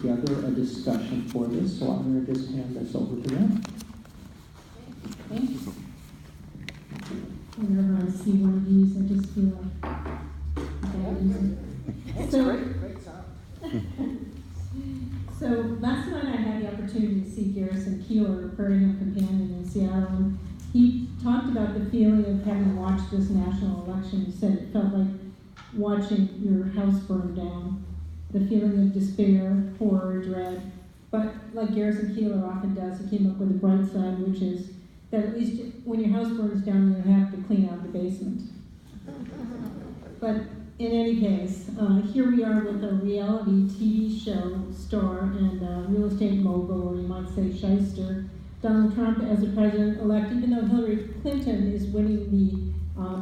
together a discussion for this, so I'm going to just hand this over to them. Thanks. Whenever I see one of these, I just feel like It's great sound. So last night I had the opportunity to see Garrison Keillor, Prairie Home Companion in Seattle, and he talked about the feeling of having watched this national election. He said it felt like watching your house burn down, the feeling of despair, horror, dread. But like Garrison Keillor often does, he came up with a bright side, which is that at least when your house burns down, you have to clean out the basement. But in any case, here we are with a reality TV show star and real estate mogul, or you might say shyster, Donald Trump as a president-elect, even though Hillary Clinton is winning the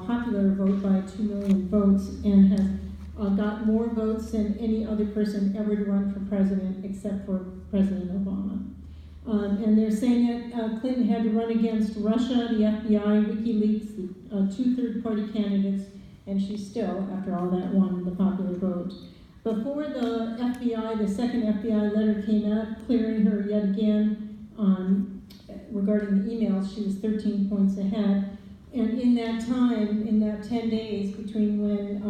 popular vote by 2 million votes and has got more votes than any other person ever to run for president except for President Obama. And they're saying that Clinton had to run against Russia, the FBI, WikiLeaks, two third-party candidates, and she still, after all that, won the popular vote. Before the FBI, the second FBI letter came out, clearing her yet again regarding the emails, she was 13 points ahead. And in that time, in that 10 days between when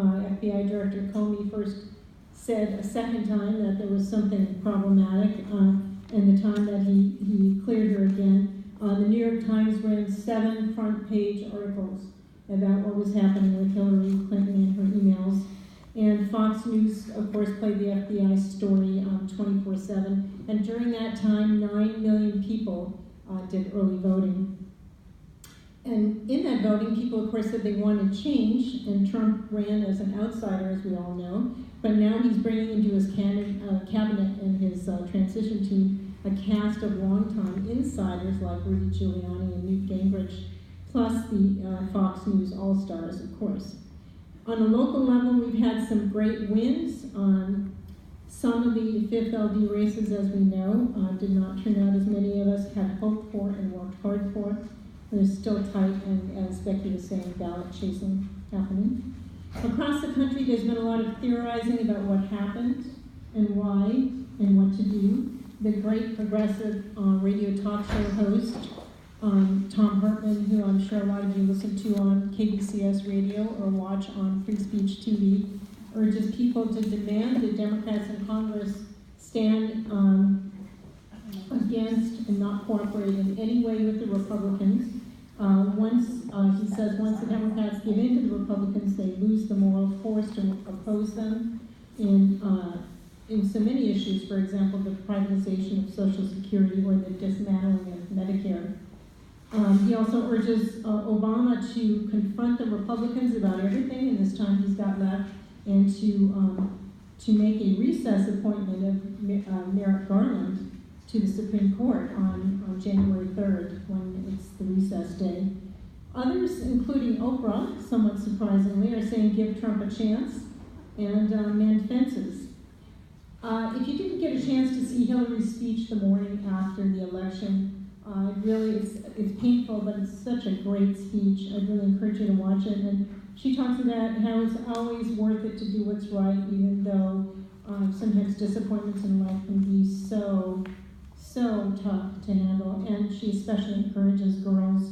FBI Director Comey first said a second time that there was something problematic, and the time that he cleared her again, the New York Times ran 7 front-page articles about what was happening with Hillary Clinton and her emails. And Fox News, of course, played the FBI story 24/7. And during that time, 9 million people did early voting. And in that voting, people, of course, said they wanted change, and Trump ran as an outsider, as we all know. But now he's bringing into his cabinet and his transition team a cast of longtime insiders like Rudy Giuliani and Newt Gingrich, plus the Fox News all-stars, of course. On a local level, we've had some great wins. Some of the fifth LD races, as we know, did not turn out as many of us had hoped for and worked hard for. They're still tight, and as Becky was saying, ballot chasing happening. Across the country, there's been a lot of theorizing about what happened and why and what to do. The great progressive radio talk show host, Tom Hartman, who I'm sure a lot of you listen to on KBCS radio or watch on Free Speech TV, urges people to demand that Democrats in Congress stand against and not cooperate in any way with the Republicans. He says once the Democrats give in to the Republicans, they lose the moral force to oppose them in so many issues, for example, the privatization of Social Security or the dismantling of Medicare. He also urges Obama to confront the Republicans about everything in this time he's got left, and to make a recess appointment of Merrick Garland to the Supreme Court on January 3rd, when it's the recess day. Others, including Oprah, somewhat surprisingly, are saying give Trump a chance and mend fences. If you didn't get a chance to see Hillary's speech the morning after the election, really, it's painful, but it's such a great speech. I'd really encourage you to watch it. And she talks about how it's always worth it to do what's right, even though sometimes disappointments in life can be so tough to handle. And she especially encourages girls.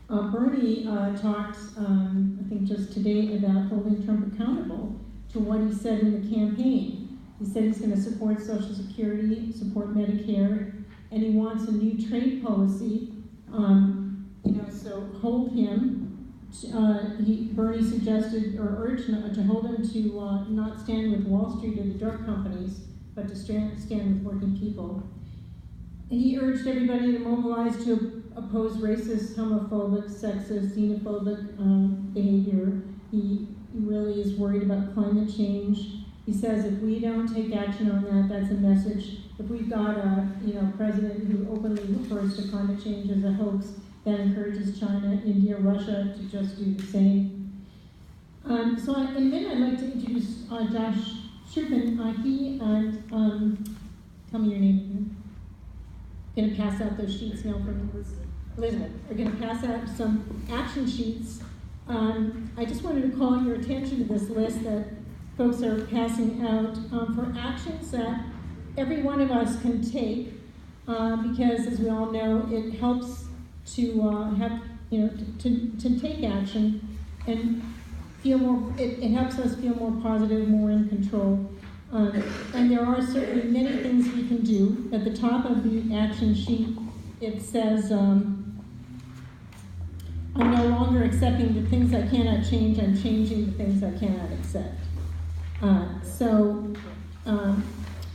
Bernie talked, I think just today, about holding Trump accountable to what he said in the campaign. He said he's going to support Social Security, support Medicare, and he wants a new trade policy, so hold him. Bernie suggested or urged to hold him to not stand with Wall Street or the drug companies, but to stand with working people. And he urged everybody to mobilize to oppose racist, homophobic, sexist, xenophobic behavior. He really is worried about climate change. He says if we don't take action on that, that's a message. If we've got a president who openly refers to climate change as a hoax, that encourages China, India, Russia to just do the same. In a minute, I'd like to introduce Josh Shurkin. He and tell me your name again. Going to pass out those sheets now from Elizabeth. We're going to pass out some action sheets. I just wanted to call your attention to this list that folks are passing out for actions that every one of us can take, because as we all know, it helps to have, to take action and feel more, it helps us feel more positive, more in control. And there are certainly many things we can do. At the top of the action sheet, it says, I'm no longer accepting the things I cannot change, I'm changing the things I cannot accept.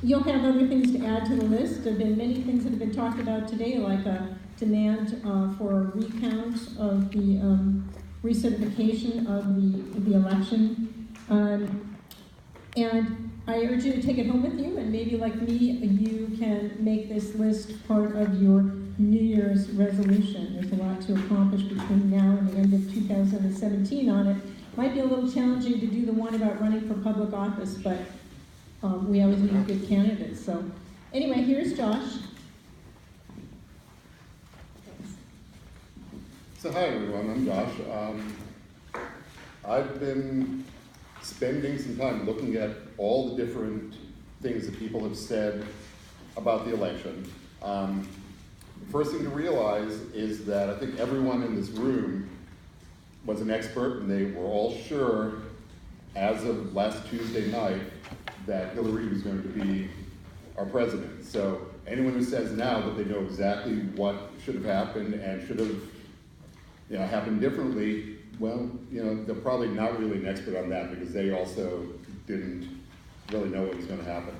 You'll have other things to add to the list. There have been many things that have been talked about today, like a demand for a recount of the recertification of the election. And I urge you to take it home with you, and maybe like me, you can make this list part of your New Year's resolution. There's a lot to accomplish between now and the end of 2017 on it. Might be a little challenging to do the one about running for public office, but we always need good candidates. So anyway, here's Josh. So hi everyone, I'm Josh. I've been spending some time looking at all the different things that people have said about the election. The first thing to realize is that I think everyone in this room was an expert, and they were all sure as of last Tuesday night that Hillary was going to be our president. So anyone who says now that they know exactly what should have happened and should have happened differently, well, they're probably not really an expert on that, because they also didn't really know what was going to happen.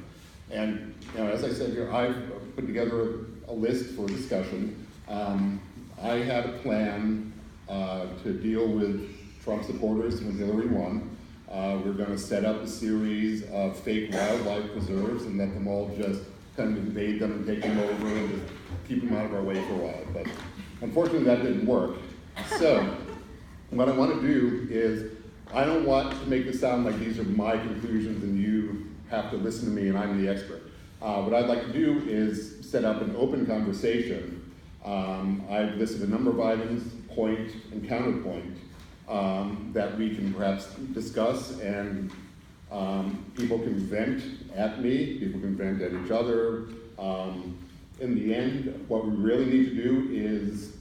And as I said here, I've put together a list for discussion. I had a plan to deal with Trump supporters when Hillary won. We're going to set up a series of fake wildlife preserves and let them all just kind of invade them and take them over and just keep them out of our way for a while. But unfortunately, that didn't work. So what I want to do is, I don't want to make this sound like these are my conclusions and you have to listen to me and I'm the expert. What I'd like to do is set up an open conversation. I've listed a number of items, point and counterpoint, that we can perhaps discuss, and people can vent at me, people can vent at each other. In the end, what we really need to do is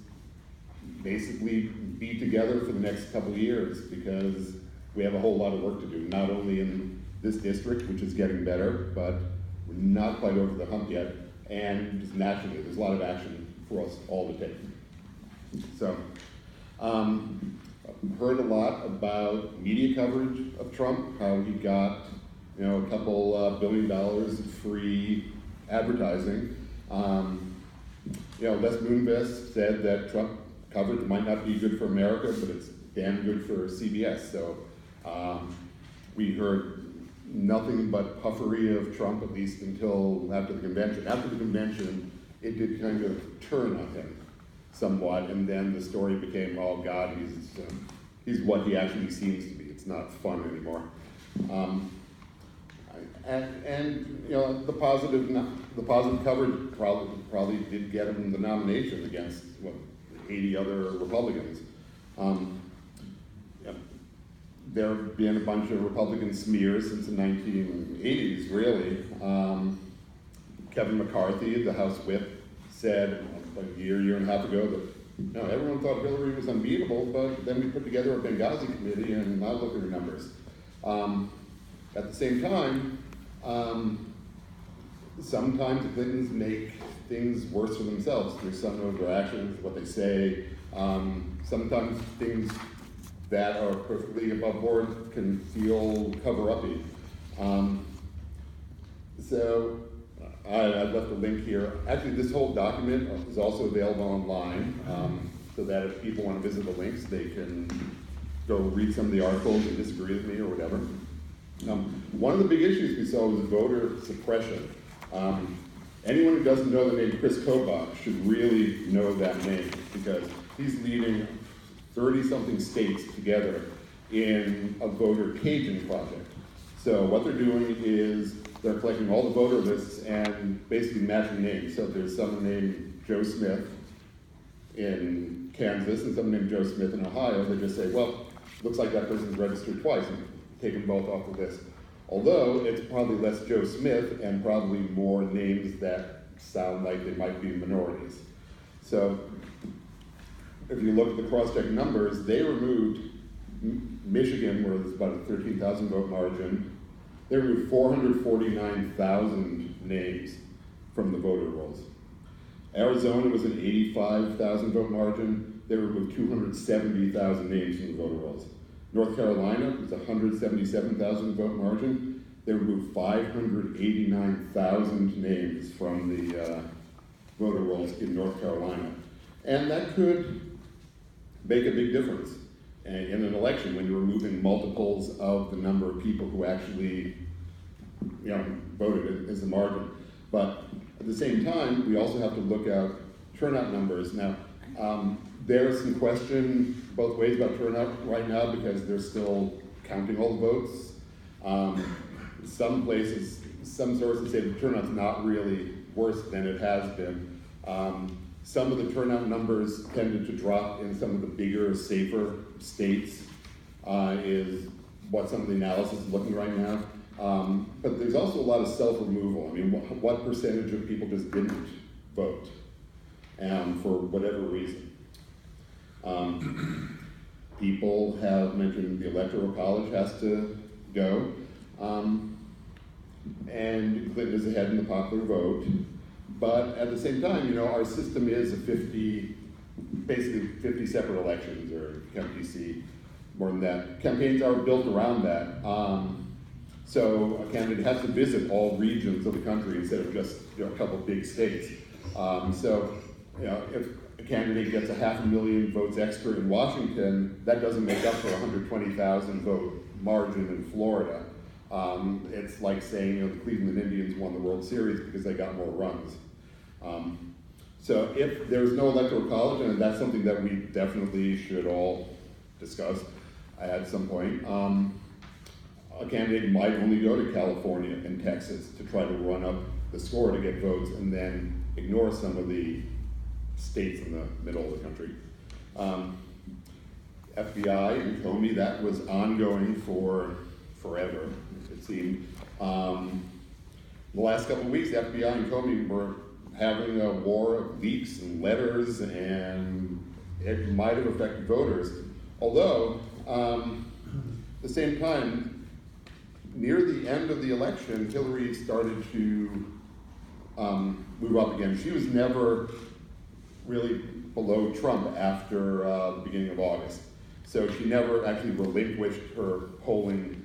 basically be together for the next couple of years, because we have a whole lot of work to do, not only in this district, which is getting better, but we're not quite over the hump yet, and just naturally, there's a lot of action for us all to take. So, I've heard a lot about media coverage of Trump, how he got, a couple $1 billion of free advertising. Les Moonves said that Trump coverage might not be good for America, but it's damn good for CBS. So we heard nothing but puffery of Trump, at least until after the convention. After the convention, it did kind of turn on him somewhat, and then the story became, oh God, he's what he actually seems to be. It's not fun anymore. The positive coverage probably did get him the nomination against 80 other Republicans. There have been a bunch of Republican smears since the 1980s, really. Kevin McCarthy, the House Whip, said a year and a half ago that everyone thought Hillary was unbeatable, but then we put together a Benghazi committee, and now look at her numbers. At the same time, sometimes the Clintons make things worse for themselves through some of their actions, what they say. Sometimes things that are perfectly above board can feel cover-uppy. So I left a link here. Actually, this whole document is also available online, so that if people want to visit the links, they can go read some of the articles and disagree with me or whatever. One of the big issues we saw was voter suppression. Anyone who doesn't know the name Chris Kobach should really know that name, because he's leading 30-something states together in a voter caging project. So what they're doing is they're collecting all the voter lists and basically matching names. So if there's someone named Joe Smith in Kansas and someone named Joe Smith in Ohio, they just say, well, looks like that person's registered twice, and take them both off the list. Although it's probably less Joe Smith and probably more names that sound like they might be minorities. So if you look at the cross-check numbers, they removed Michigan, where there's about a 13,000 vote margin. They removed 449,000 names from the voter rolls. Arizona was an 85,000 vote margin. They removed 270,000 names from the voter rolls. North Carolina was a 177,000 vote margin. They removed 589,000 names from the voter rolls in North Carolina. And that could make a big difference in an election when you're removing multiples of the number of people who actually voted as the margin. But at the same time, we also have to look at turnout numbers. Now, there's some question both ways about turnout right now because they're still counting all the votes. Some places, some sources say the turnout's not really worse than it has been. Some of the turnout numbers tended to drop in some of the bigger, safer states, is what some of the analysis is looking right now. But there's also a lot of self-removal. I mean, what percentage of people just didn't vote for whatever reason? People have mentioned the Electoral College has to go, and Clinton is ahead in the popular vote. But at the same time, our system is basically 50 separate elections, or DC, more than that. Campaigns are built around that. So a candidate has to visit all regions of the country instead of just a couple big states. So if a candidate gets 500,000 votes extra in Washington, that doesn't make up for a 120,000 vote margin in Florida. It's like saying the Cleveland Indians won the World Series because they got more runs. So if there's no electoral college, and that's something that we definitely should all discuss at some point, a candidate might only go to California and Texas to try to run up the score to get votes and then ignore some of the states in the middle of the country. FBI and Comey, that was ongoing for forever, it seemed. The last couple of weeks, the FBI and Comey were having a war of leaks and letters, and it might have affected voters. Although, at the same time, near the end of the election, Hillary started to move up again. She was never really below Trump after the beginning of August. So she never actually relinquished her polling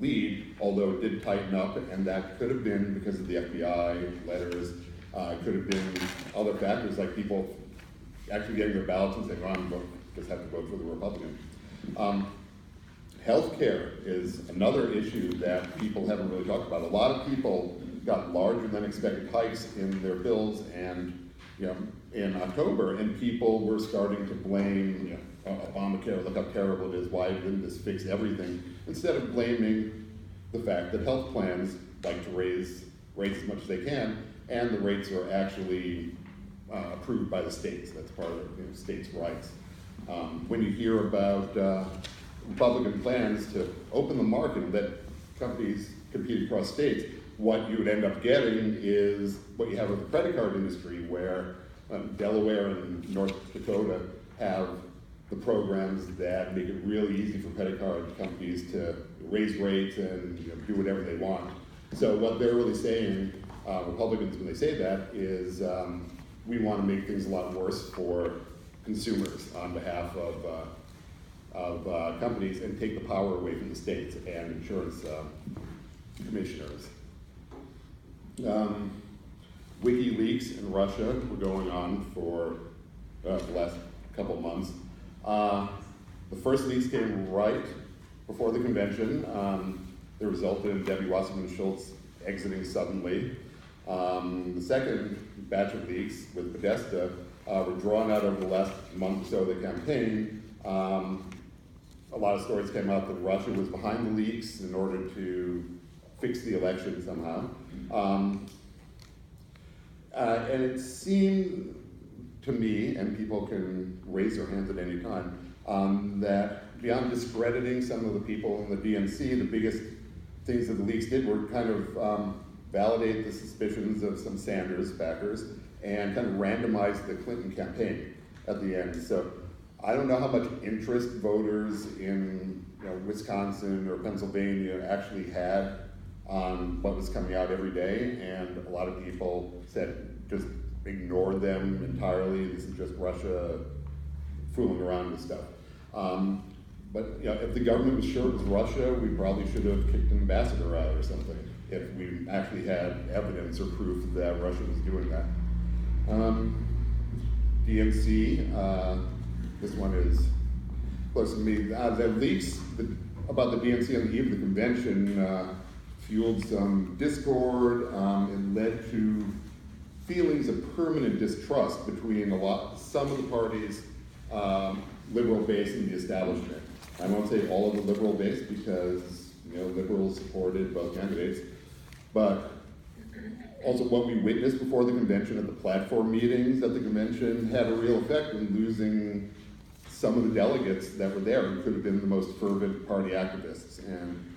lead, although it did tighten up, and that could have been because of the FBI letters. It could have been other factors like people actually getting their ballots and saying, "Oh, just have to vote for the Republican." Healthcare is another issue that people haven't really talked about. A lot of people got larger than expected hikes in their bills, and in October, and people were starting to blame Obamacare. Look how terrible it is. Why didn't this fix everything? Instead of blaming the fact that health plans like to raise rates as much as they can, and the rates are actually approved by the states. That's part of states' rights. When you hear about Republican plans to open the market and let companies compete across states, what you would end up getting is what you have with the credit card industry, where Delaware and North Dakota have the programs that make it really easy for credit card companies to raise rates and do whatever they want. So what they're really saying, Republicans, when they say that, is we want to make things a lot worse for consumers on behalf of companies and take the power away from the states and insurance commissioners. WikiLeaks in Russia were going on for the last couple months. The first leaks came right before the convention. They resulted in Debbie Wasserman Schultz exiting suddenly. The second batch of leaks with Podesta were drawn out over the last month or so of the campaign. A lot of stories came out that Russia was behind the leaks in order to fix the election somehow. And it seemed to me, and people can raise their hands at any time, that beyond discrediting some of the people in the DNC, the biggest things that the leaks did were kind of validate the suspicions of some Sanders backers and kind of randomize the Clinton campaign at the end. So I don't know how much interest voters in Wisconsin or Pennsylvania actually had on what was coming out every day, and a lot of people said just ignore them entirely. This is just Russia fooling around with stuff. But if the government was sure it was Russia, we probably should have kicked an ambassador out or something if we actually had evidence or proof that Russia was doing that. DNC, this one is close to me. The leaks about the DNC on the eve of the convention fueled some discord. It led to feelings of permanent distrust between some of the parties, liberal base and the establishment. I won't say all of the liberal base because liberals supported both candidates, but also what we witnessed before the convention at the platform meetings at the convention had a real effect in losing some of the delegates that were there who could have been the most fervent party activists. And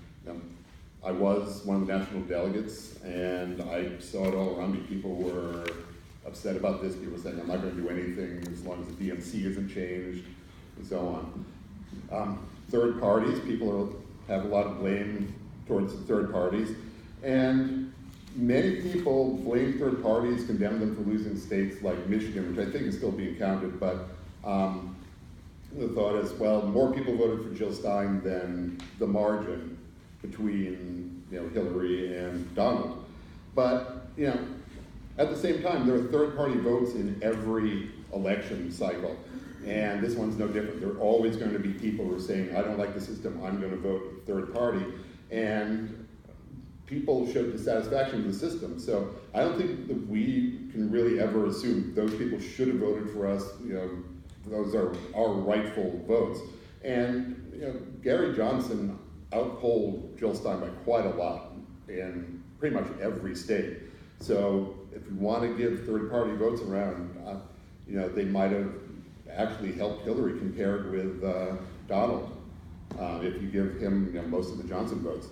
I was one of the national delegates, and I saw it all around me. People were upset about this. People were saying, I'm not going to do anything as long as the DNC isn't changed, and so on. Third parties, people have a lot of blame towards the third parties, and many people blame third parties, condemn them for losing states like Michigan, which I think is still being counted, but the thought is, well, more people voted for Jill Stein than the margin between Hillary and Donald. But at the same time, there are third-party votes in every election cycle, and this one's no different. There are always going to be people who are saying, I don't like the system, I'm going to vote third party, and people showed dissatisfaction with the system. So I don't think that we can really ever assume those people should have voted for us. Those are our rightful votes. And Gary Johnson outpolled Jill Stein by quite a lot in pretty much every state. So if you want to give third-party votes around, they might have actually helped Hillary compared with Donald, if you give him most of the Johnson votes.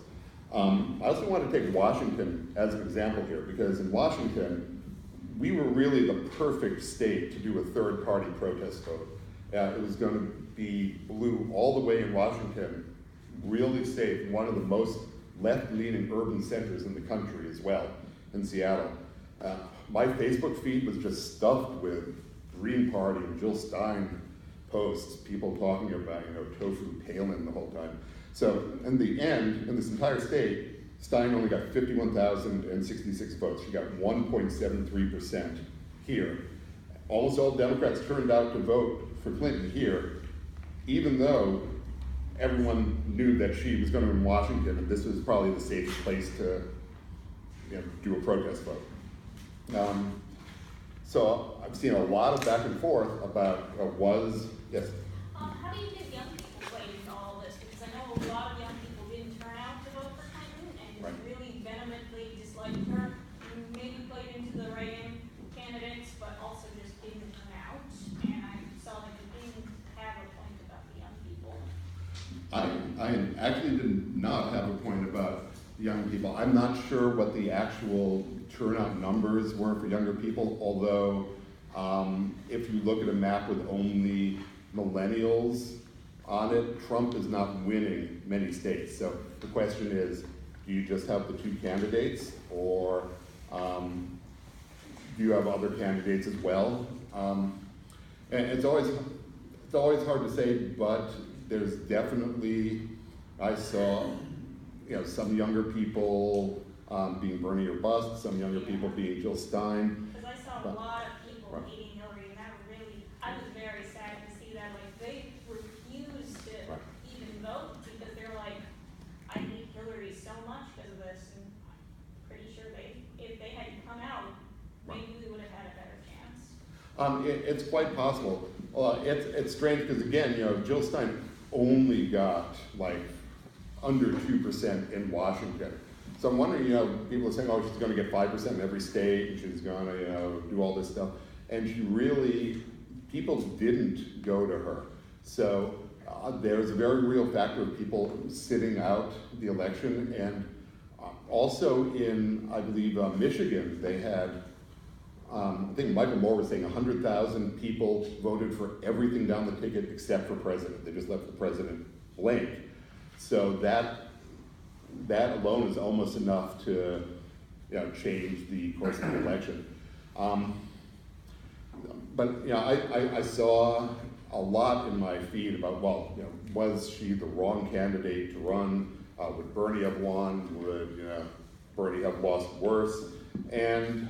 I also want to take Washington as an example here, because in Washington, we were really the perfect state to do a third-party protest vote. It was going to be blue all the way in Washington, really safe, one of the most left-leaning urban centers in the country as well, in Seattle. My Facebook feed was just stuffed with Green Party and Jill Stein posts, people talking about, tofu Palin the whole time. So in the end, in this entire state, Stein only got 51,066 votes. She got 1.73% here. Almost all Democrats turned out to vote for Clinton here, even though everyone knew that she was going to win Washington, and this was probably the safest place to do a protest vote. So I've seen a lot of back and forth about yes? How do you think young people played into all this? Because I know a lot of young people didn't turn out to vote for Clinton and really vehemently disliked her. Maybe played into the write-in candidates, but also just didn't turn out. And I saw that you didn't have a point about the young people. I actually did not have a point about young people. I'm not sure what the actual turnout numbers were for younger people, although if you look at a map with only millennials on it, Trump is not winning many states. So the question is, do you just have the two candidates, or do you have other candidates as well? And it's always hard to say, but there's definitely, I saw some younger people being Bernie or bust, some younger people being Jill Stein. Because I saw a lot of people hating Hillary, and I was very sad to see that. Like, they refused to even vote because they're like, I hate Hillary so much because of this, and I'm pretty sure if they hadn't come out, maybe we would have had a better chance. It's quite possible. It's strange because, again, Jill Stein only got under 2% in Washington. So I'm wondering, people are saying, oh, she's going to get 5% in every state, and she's going to, do all this stuff. And people didn't go to her. So there's a very real factor of people sitting out the election. And Also in, I believe, Michigan, they had, I think Michael Moore was saying 100,000 people voted for everything down the ticket except for president. They just left the president blank. So that alone is almost enough to, you know, change the course of the election. But you know, I saw a lot in my feed about, well, you know, was she the wrong candidate to run? Would Bernie have won? Would, you know, Bernie have lost worse? And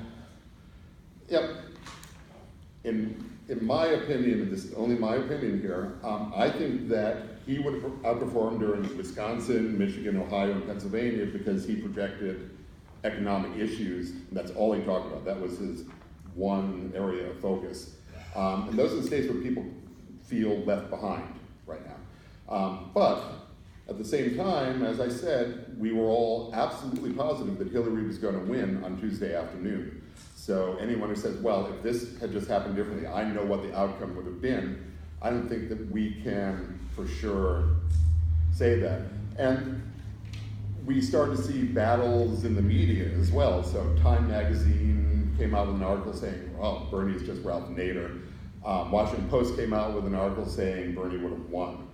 yep, in my opinion, and this is only my opinion here, I think that he would have outperformed her in Wisconsin, Michigan, Ohio, and Pennsylvania because he projected economic issues. And that's all he talked about. That was his one area of focus. And those are the states where people feel left behind right now. But at the same time, as I said, we were all absolutely positive that Hillary was going to win on Tuesday afternoon. So anyone who says, well, if this had just happened differently, I know what the outcome would have been, I don't think that we can for sure say that. And we started to see battles in the media as well. So Time magazine came out with an article saying, well, Bernie is just Ralph Nader. Washington Post came out with an article saying Bernie would have won.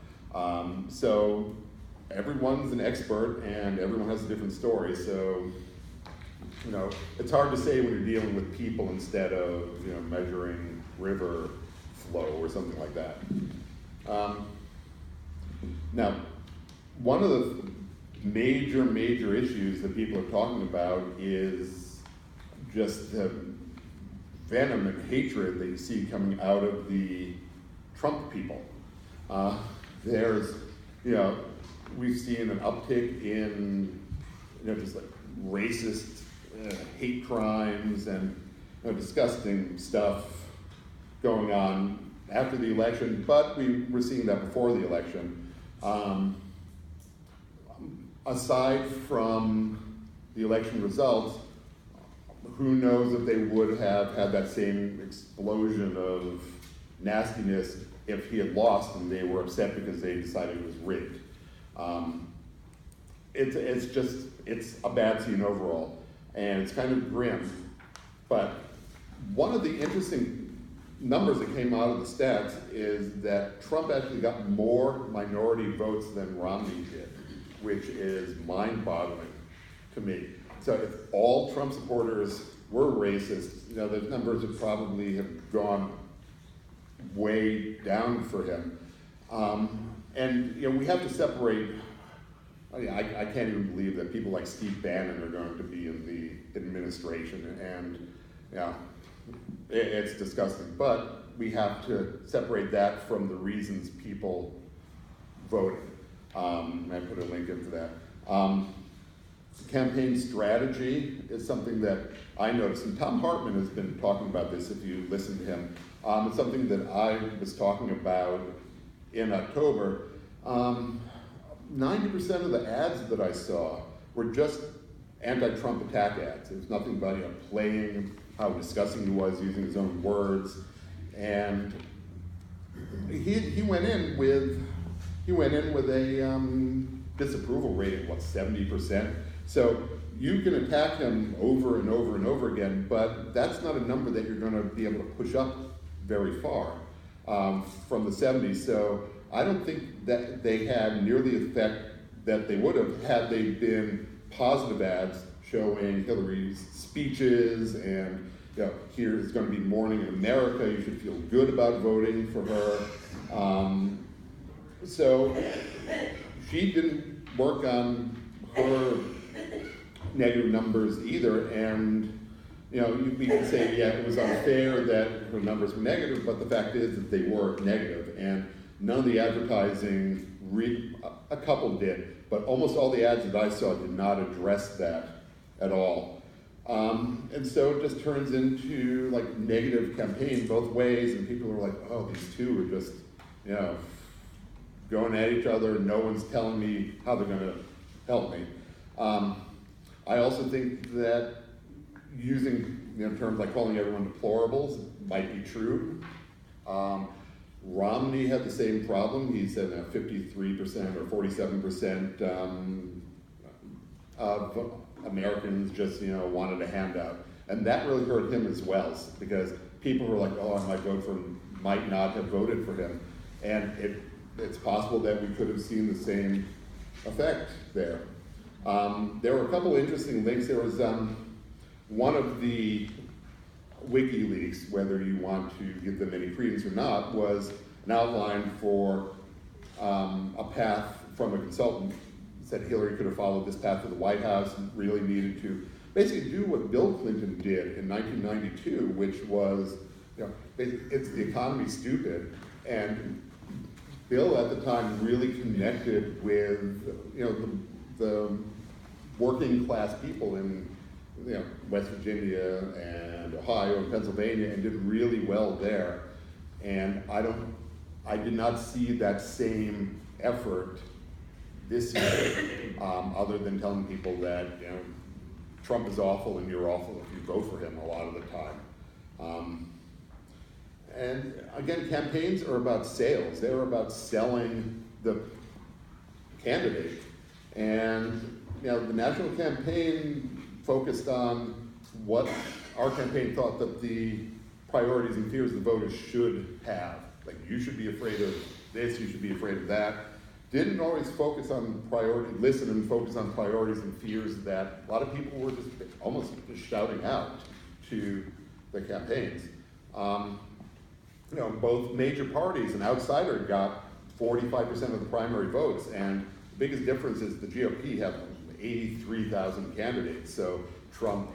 So everyone's an expert and everyone has a different story. So, you know, it's hard to say when you're dealing with people instead of, you know, measuring river flow or something like that. Now, one of the major issues that people are talking about is just the venom and hatred that you see coming out of the Trump people. There's, you know, we've seen an uptick in, you know, just like racist hate crimes and, you know, disgusting stuff going on after the election, but we were seeing that before the election. Aside from the election results, who knows if they would have had that same explosion of nastiness if he had lost and they were upset because they decided it was rigged. It's a bad scene overall, and it's kind of grim. But one of the interesting numbers that came out of the stats is that Trump actually got more minority votes than Romney did, which is mind-boggling to me. So if all Trump supporters were racist, you know, those numbers would probably have gone way down for him. And you know, we have to separate. I can't even believe that people like Steve Bannon are going to be in the administration, and yeah, it's disgusting. But we have to separate that from the reasons people voted. I put a link into that. Campaign strategy is something that I noticed, and Tom Hartman has been talking about this if you listen to him. It's something that I was talking about in October. 90% of the ads that I saw were just anti-Trump attack ads. It was nothing but, you know, playing how disgusting he was, using his own words, and he went in with a disapproval rating, what, 70%? So you can attack him over and over and over again, but that's not a number that you're going to be able to push up very far from the 70s. So I don't think that they had near the effect that they would have had they been positive ads showing Hillary's speeches and, you know, here is going to be morning in America, you should feel good about voting for her. So she didn't work on her negative numbers either, and you know, we can say, yeah, it was unfair that her numbers were negative, but the fact is that they were negative, and none of the advertising, a couple did, but almost all the ads that I saw did not address that at all. And so it just turns into like negative campaign both ways, and people are like, oh, these two are just, you know, going at each other, no one's telling me how they're gonna help me. I also think that using, you know, terms like calling everyone deplorables might be true. Romney had the same problem. He said 53% or 47% of Americans just, wanted a handout. And that really hurt him as well, because people were like, oh, I might not have voted for him. And it's possible that we could have seen the same effect there. There were a couple interesting links. There was one of the WikiLeaks, whether you want to give them any credence or not, was an outline for a path from a consultant. Said Hillary could have followed this path to the White House and really needed to basically do what Bill Clinton did in 1992, which was, it's the economy stupid. And Bill at the time really connected with, the working class people in, West Virginia and Ohio and Pennsylvania, and did really well there. And I did not see that same effort this year, other than telling people that, Trump is awful and you're awful if you vote for him a lot of the time. And again, campaigns are about sales. They're about selling the candidate. And the national campaign focused on what our campaign thought that the priorities and fears the voters should have. Like, you should be afraid of this, you should be afraid of that. Didn't always focus on listen and focus on priorities and fears that a lot of people were just almost just shouting out to the campaigns. Both major parties, an outsider got 45% of the primary votes, and the biggest difference is the GOP have 83,000 candidates, so Trump,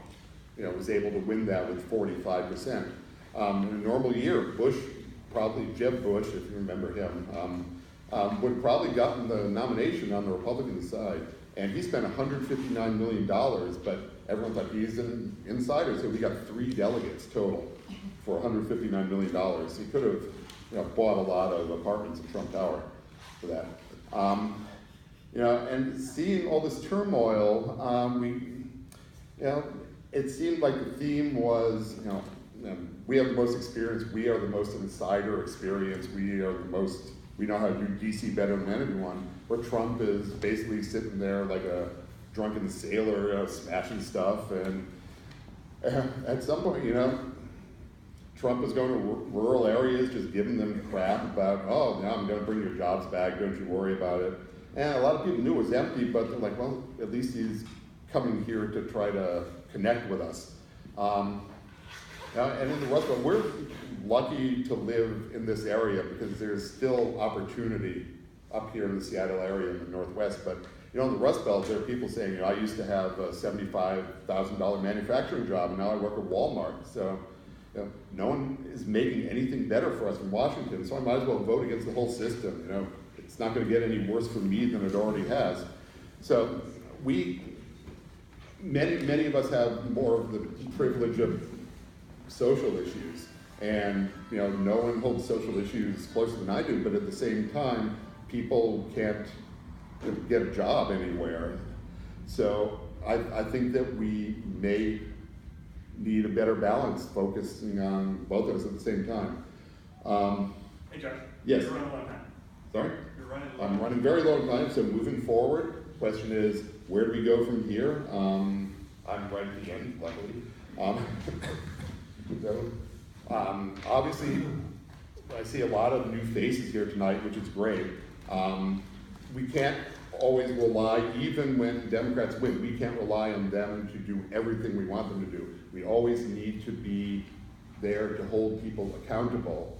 was able to win that with 45%. In a normal year, Jeb Bush, if you remember him, would have probably gotten the nomination on the Republican side, and he spent $159 million, but everyone's like, he's an insider, so we got 3 delegates total for $159 million. He could have, bought a lot of apartments in Trump Tower for that. And seeing all this turmoil, it seemed like the theme was, we have the most experience, we are the most insider experience, we know how to do DC better than anyone, where Trump is basically sitting there like a drunken sailor, smashing stuff, and at some point, Trump is going to rural areas, just giving them crap about, oh, now I'm going to bring your jobs back, don't you worry about it. And a lot of people knew it was empty, but they're like, well, at least he's coming here to try to connect with us. And in the Rust Belt, we're lucky to live in this area because there's still opportunity up here in the Seattle area in the Northwest. But in the Rust Belt, there are people saying, I used to have a $75,000 manufacturing job, and now I work at Walmart. So no one is making anything better for us in Washington, so I might as well vote against the whole system. It's not going to get any worse for me than it already has. So many of us have more of the privilege of social issues, and no one holds social issues closer than I do, but at the same time, people can't get a job anywhere. So I think that we may need a better balance, focusing on both of us at the same time. Hey, Josh. Yes. You're running low on time. Sorry? You're running low. I'm running very low on time, so moving forward, question is, where do we go from here? I'm right at the end, luckily. Obviously, I see a lot of new faces here tonight, which is great. We can't always rely, even when Democrats win, we can't rely on them to do everything we want them to do. We always need to be there to hold people accountable.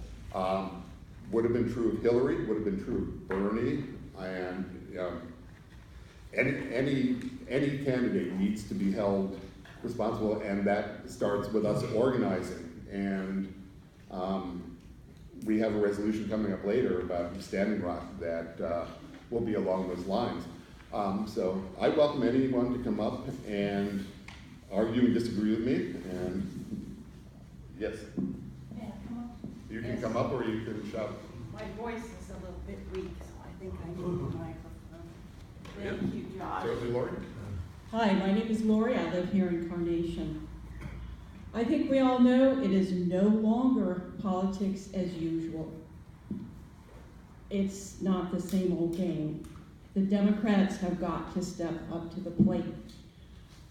Would have been true of Hillary, would have been true of Bernie, and any candidate needs to be held responsible, and that starts with us organizing. And we have a resolution coming up later about Standing Rock that will be along those lines. So I welcome anyone to come up and argue and disagree with me. And yes, Yeah, come on. you can come up or you can shout. My voice is a little bit weak, so I think I need the microphone. Thank you, Josh. Certainly, Lori. Hi, my name is Lori. I live here in Carnation. I think we all know it is no longer politics as usual. It's not the same old game. The Democrats have got to step up to the plate.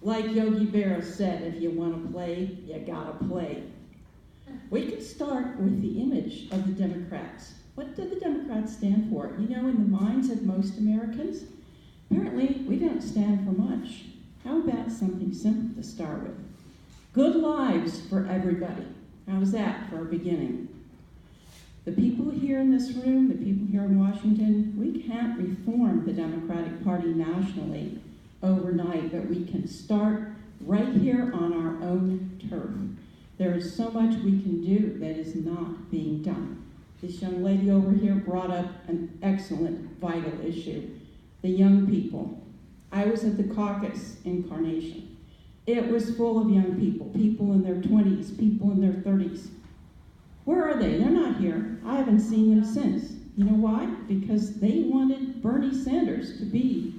Like Yogi Berra said, if you want to play, you gotta play. We could start with the image of the Democrats. What do the Democrats stand for? You know, in the minds of most Americans, apparently we don't stand for much. How about something simple to start with? Good lives for everybody. How's that for a beginning? The people here in this room, the people here in Washington, we can't reform the Democratic Party nationally overnight, but we can start right here on our own turf. There is so much we can do that is not being done. This young lady over here brought up an excellent, vital issue. The young people. I was at the caucus in Carnation. It was full of young people, people in their 20s, people in their 30s. Where are they? They're not here. I haven't seen them since. You know why? Because they wanted Bernie Sanders to be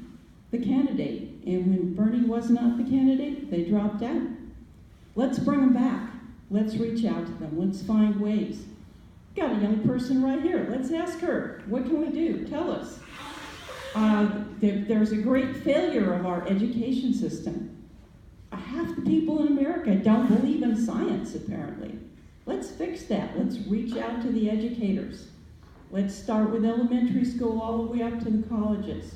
the candidate. And when Bernie was not the candidate, they dropped out. Let's bring them back. Let's reach out to them. Let's find ways. Got a young person right here. Let's ask her. What can we do? Tell us. There's a great failure of our education system. Half the people in America don't believe in science, apparently. Let's fix that. Let's reach out to the educators. Let's start with elementary school all the way up to the colleges.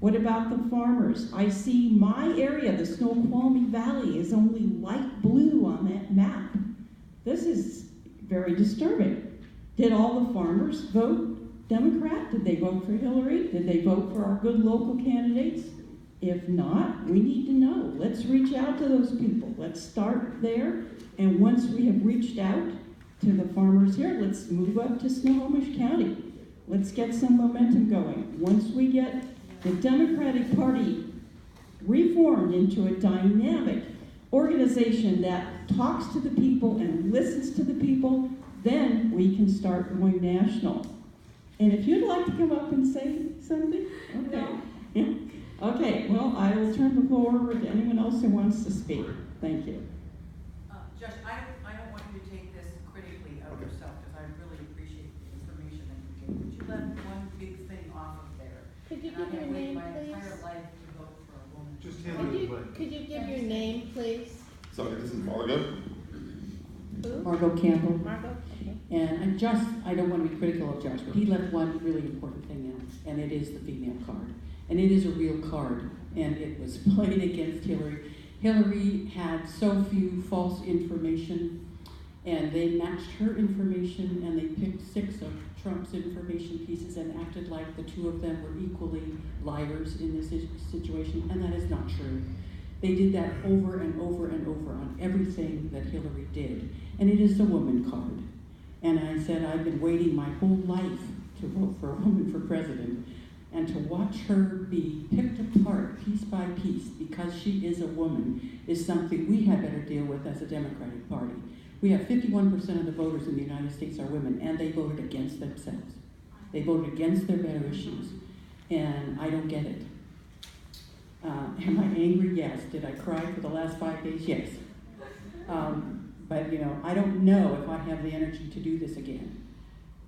What about the farmers? I see my area, the Snoqualmie Valley, is only light blue on that map. This is very disturbing. Did all the farmers vote Democrat? Did they vote for Hillary? Did they vote for our good local candidates? If not, we need to know. Let's reach out to those people. Let's start there. And once we have reached out to the farmers here, let's move up to Snohomish County. Let's get some momentum going. Once we get the Democratic Party reformed into a dynamic organization that talks to the people and listens to the people, then we can start going national. And if you'd like to come up and say something, okay. No. Okay, well, I will turn the floor over to anyone else who wants to speak. Thank you. Josh, I don't want you to take this critically of yourself, because I really appreciate the information that you gave. But you left one big thing off of there. Could you And I give your have waited name, my entire please? life to vote for a woman. Just Could hand it you, away. could you give your name, please? Sorry, this is Margo. Who? Margot Campbell. Margot? Okay. And I don't want to be critical of Josh, but he left one really important thing out, and it is the female card. And it is a real card, and it was played against Hillary. Hillary had so few false information, and they matched her information, and they picked 6 of Trump's information pieces and acted like the 2 of them were equally liars in this situation, and that is not true. They did that over and over and over on everything that Hillary did, and it is the woman card. And I said, I've been waiting my whole life to vote for a woman for president, and to watch her be picked apart piece by piece because she is a woman is something we had better deal with as a Democratic Party. We have 51% of the voters in the United States are women, and they voted against themselves. They voted against their better issues, and I don't get it. Am I angry? Yes. Did I cry for the last 5 days? Yes. But, you know, I don't know if I have the energy to do this again.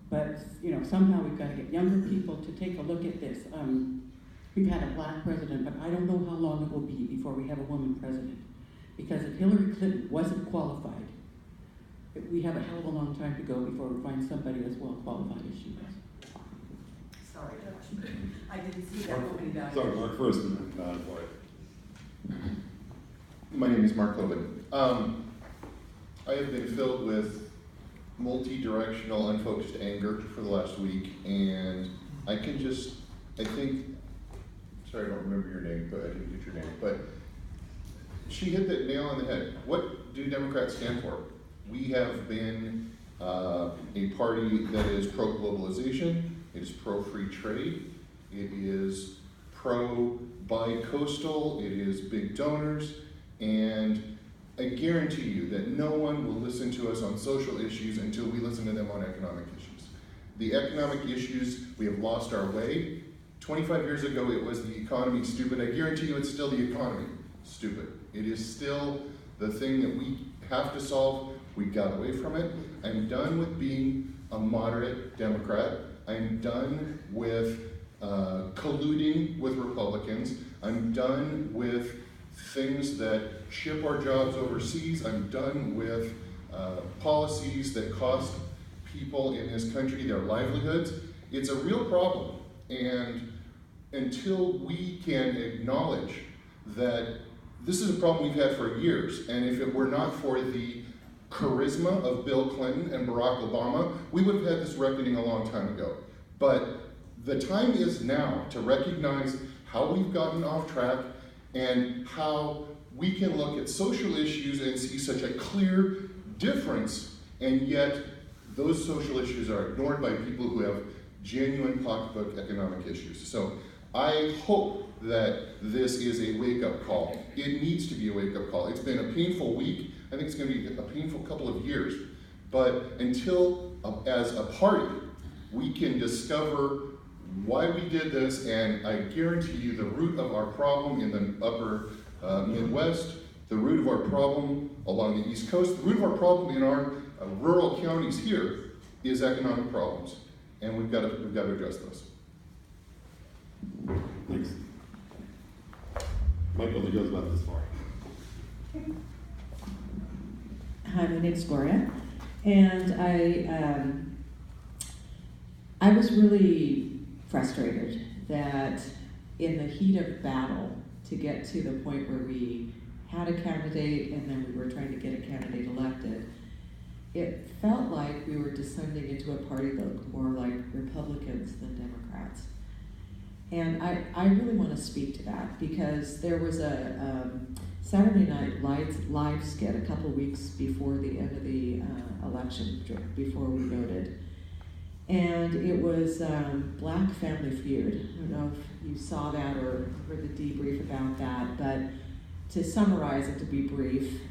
But, you know, somehow we've got to get younger people to take a look at this. We've had a black president, but I don't know how long it will be before we have a woman president. Because if Hillary Clinton wasn't qualified, we have a hell of a long time to go before we find somebody as well qualified as she was. Sorry, Josh. I didn't see that moving down. Sorry, Mark first, and then Floyd. My name is Mark Hoban. I have been filled with multi-directional, unfocused anger for the last week, and I think, sorry, I don't remember your name, but I didn't get your name, but she hit the nail on the head. What do Democrats stand for? We have been a party that is pro-globalization, it is pro-free trade, it is pro-bi-coastal, it is big donors, and I guarantee you that no one will listen to us on social issues until we listen to them on economic issues. The economic issues, we have lost our way. 25 years ago, it was the economy stupid. I guarantee you it's still the economy stupid. It is still the thing that we have to solve. We got away from it. I'm done with being a moderate Democrat. I'm done with colluding with Republicans. I'm done with things that ship our jobs overseas. I'm done with policies that cost people in this country their livelihoods. It's a real problem, and until we can acknowledge that this is a problem we've had for years, and if it were not for the charisma of Bill Clinton and Barack Obama, we would have had this reckoning a long time ago. But the time is now to recognize how we've gotten off track and how we can look at social issues and see such a clear difference, and yet those social issues are ignored by people who have genuine pocketbook economic issues. So I hope that this is a wake-up call. It needs to be a wake-up call. It's been a painful week. I think it's going to be a painful couple of years. But until, as a party, we can discover why we did this, and I guarantee you the root of our problem in the upper Midwest, the root of our problem along the East Coast, the root of our problem in our rural counties here is economic problems, and we've got to address those. Thanks. Mike only goes about this far. Hi, my name's Gloria, and I was really frustrated that in the heat of battle, to get to the point where we had a candidate and then we were trying to get a candidate elected, it felt like we were descending into a party that looked more like Republicans than Democrats. And I really want to speak to that, because there was a Saturday Night live skit a couple weeks before the end of the election, before we voted. And it was Black Family Feud. I don't know if you saw that or heard the debrief about that, but to summarize and to be brief,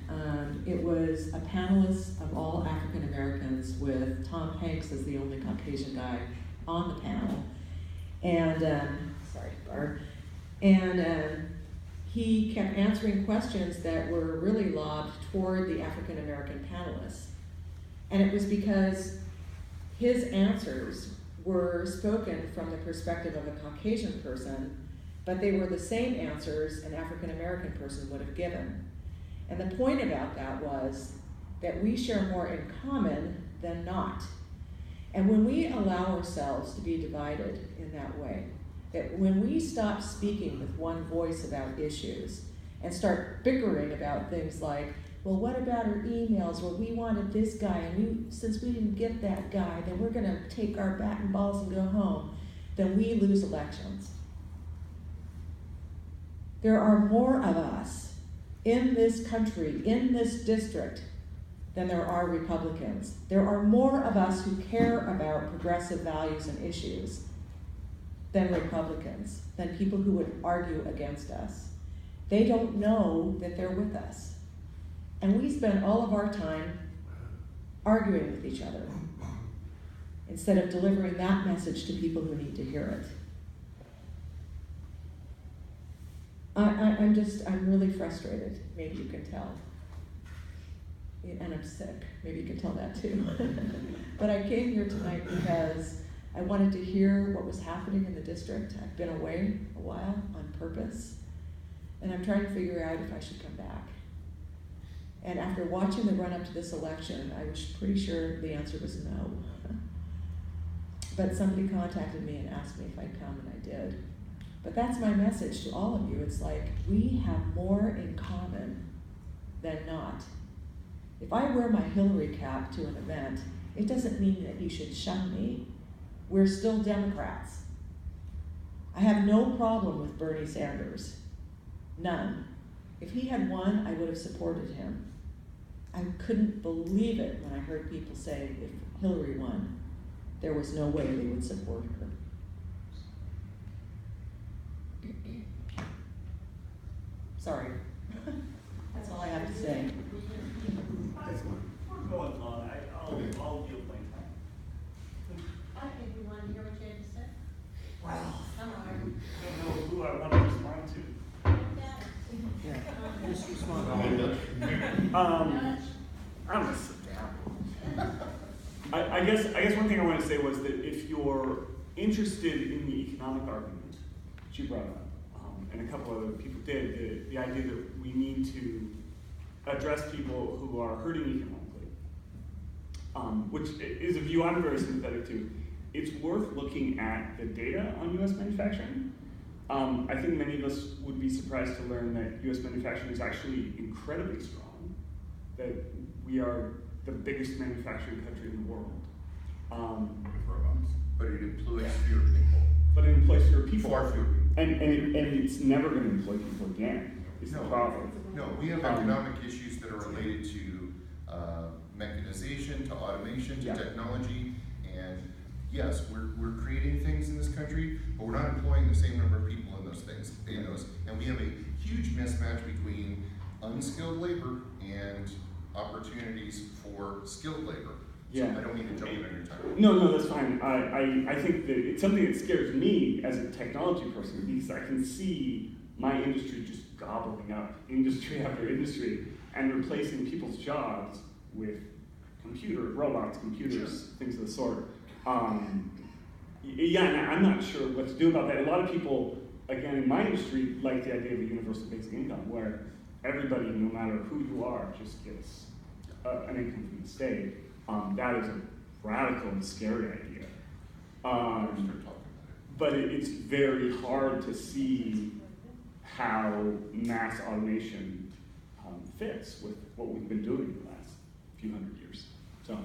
it was a panelist of all African Americans with Tom Hanks as the only Caucasian guy on the panel. And, sorry, Barb. And he kept answering questions that were really lobbed toward the African American panelists. And it was because his answers were spoken from the perspective of a Caucasian person, but they were the same answers an African American person would have given. And the point about that was that we share more in common than not. And when we allow ourselves to be divided in that way, that when we stop speaking with one voice about issues and start bickering about things like, well, what about our emails? Well, we wanted this guy, and since we didn't get that guy, then we're gonna take our bat and balls and go home, then we lose elections. There are more of us in this country, in this district, than there are Republicans. There are more of us who care about progressive values and issues than Republicans, than people who would argue against us. They don't know that they're with us. And we spend all of our time arguing with each other instead of delivering that message to people who need to hear it. I'm really frustrated, maybe you can tell. And I'm sick, maybe you can tell that too. But I came here tonight because I wanted to hear what was happening in the district. I've been away a while on purpose, and I'm trying to figure out if I should come back. And after watching the run up to this election, I was pretty sure the answer was no. But somebody contacted me and asked me if I'd come, and I did. But that's my message to all of you. It's like, we have more in common than not. If I wear my Hillary cap to an event, it doesn't mean that you should shun me. We're still Democrats. I have no problem with Bernie Sanders. None. If he had won, I would have supported him. I couldn't believe it when I heard people say if Hillary won, there was no way they would support her. Sorry. That's all I have to say. We're going long. I'll yield my time. I think we want to hear what you had to say. Wow. Come on. I don't know who I want to respond to. Just respond. I'm gonna sit down. I guess one thing I wanted to say was that if you're interested in the economic argument that you brought up, and a couple other people did, the idea that we need to address people who are hurting economically, which is a view I'm very sympathetic to. It's worth looking at the data on U.S. manufacturing. I think many of us would be surprised to learn that U.S. manufacturing is actually incredibly strong, that we are the biggest manufacturing country in the world. But it employs fewer people. But it employs fewer people. Far fewer people. And it's never going to employ people again, is the problem. No, we have economic issues that are related to mechanization, to automation, to technology, and yes, we're creating things in this country, but we're not employing the same number of people in those things, and we have a huge mismatch between unskilled labor and opportunities for skilled labor. So I don't mean to jump in on your time. No, that's fine. I think that it's something that scares me as a technology person, because I can see my industry just gobbling up industry after industry and replacing people's jobs with robots, computers, things of the sort. And I'm not sure what to do about that. A lot of people, again, in my industry, like the idea of a universal basic income, where everybody, no matter who you are, just gets an income from the state. That is a radical and scary idea. But it's very hard to see how mass automation fits with what we've been doing the last few hundred years. So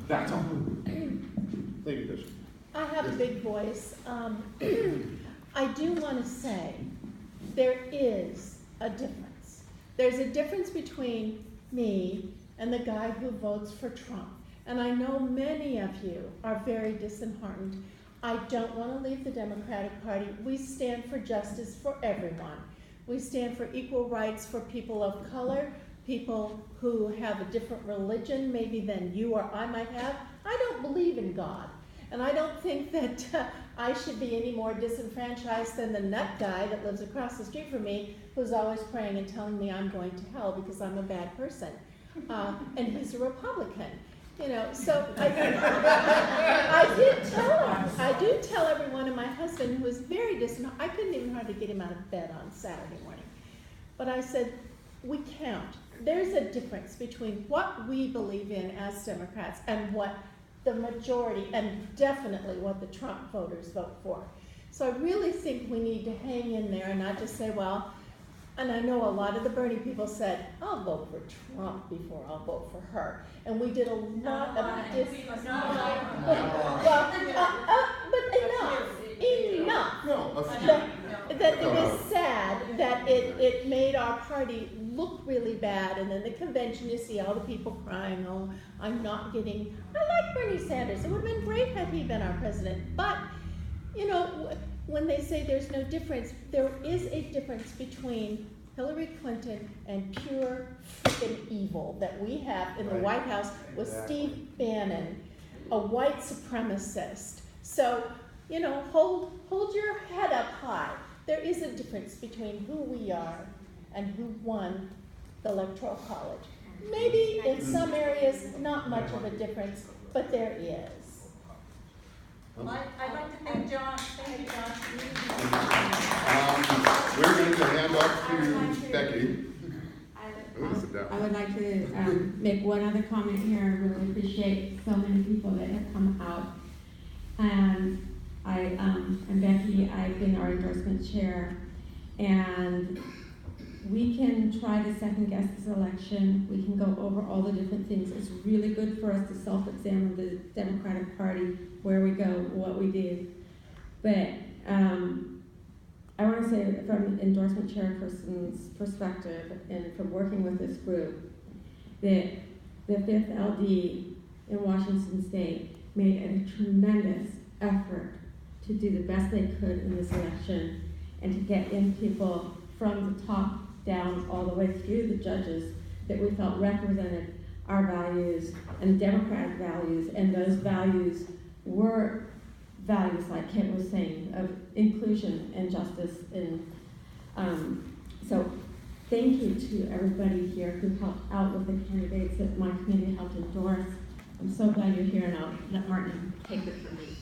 that's all. Thank you, Bishop. I have a big voice. I do want to say there is a difference. There's a difference between me and the guy who votes for Trump. And I know many of you are very disheartened. I don't want to leave the Democratic Party. We stand for justice for everyone. We stand for equal rights for people of color, people who have a different religion maybe than you or I might have. I don't believe in God. And I don't think that I should be any more disenfranchised than the nut guy that lives across the street from me who's always praying and telling me I'm going to hell because I'm a bad person. And he's a Republican. You know, so I do tell everyone, and my husband, who was very distant, I couldn't even hardly get him out of bed on Saturday morning. But I said, we count. There's a difference between what we believe in as Democrats and what the majority, and definitely what the Trump voters vote for. So I really think we need to hang in there and not just say, well, and I know a lot of the Bernie people said, I'll vote for Trump before I'll vote for her. And we did a lot of this. But enough. No, That it was sad that it made our party look really bad. And then the convention, you see all the people crying, oh, I'm not getting, I like Bernie Sanders. It would have been great had he been our president. But, you know, when they say there's no difference, there is a difference between Hillary Clinton and pure freaking evil that we have in the White House with Steve Bannon, a white supremacist. So, you know, hold your head up high. There is a difference between who we are and who won the Electoral College. Maybe in some areas, not much of a difference, but there is. Well, I'd like to thank Josh. Thank you, Josh. We're going to hand off to Becky. I would like to make one other comment here. I really appreciate so many people that have come out. And I'm Becky. I've been our endorsement chair. And we can try to second guess this election. We can go over all the different things. It's really good for us to self-examine the Democratic Party, where we go, what we did. But I want to say from an endorsement chairperson's perspective and from working with this group, that the 5th LD in Washington State made a tremendous effort to do the best they could in this election and to get in people from the top down all the way through the judges that we felt represented our values and democratic values, and those values were values, like Kent was saying, of inclusion and justice. And so thank you to everybody here who helped out with the candidates that my committee helped endorse. I'm so glad you're here, and I'll let Martin take it from me.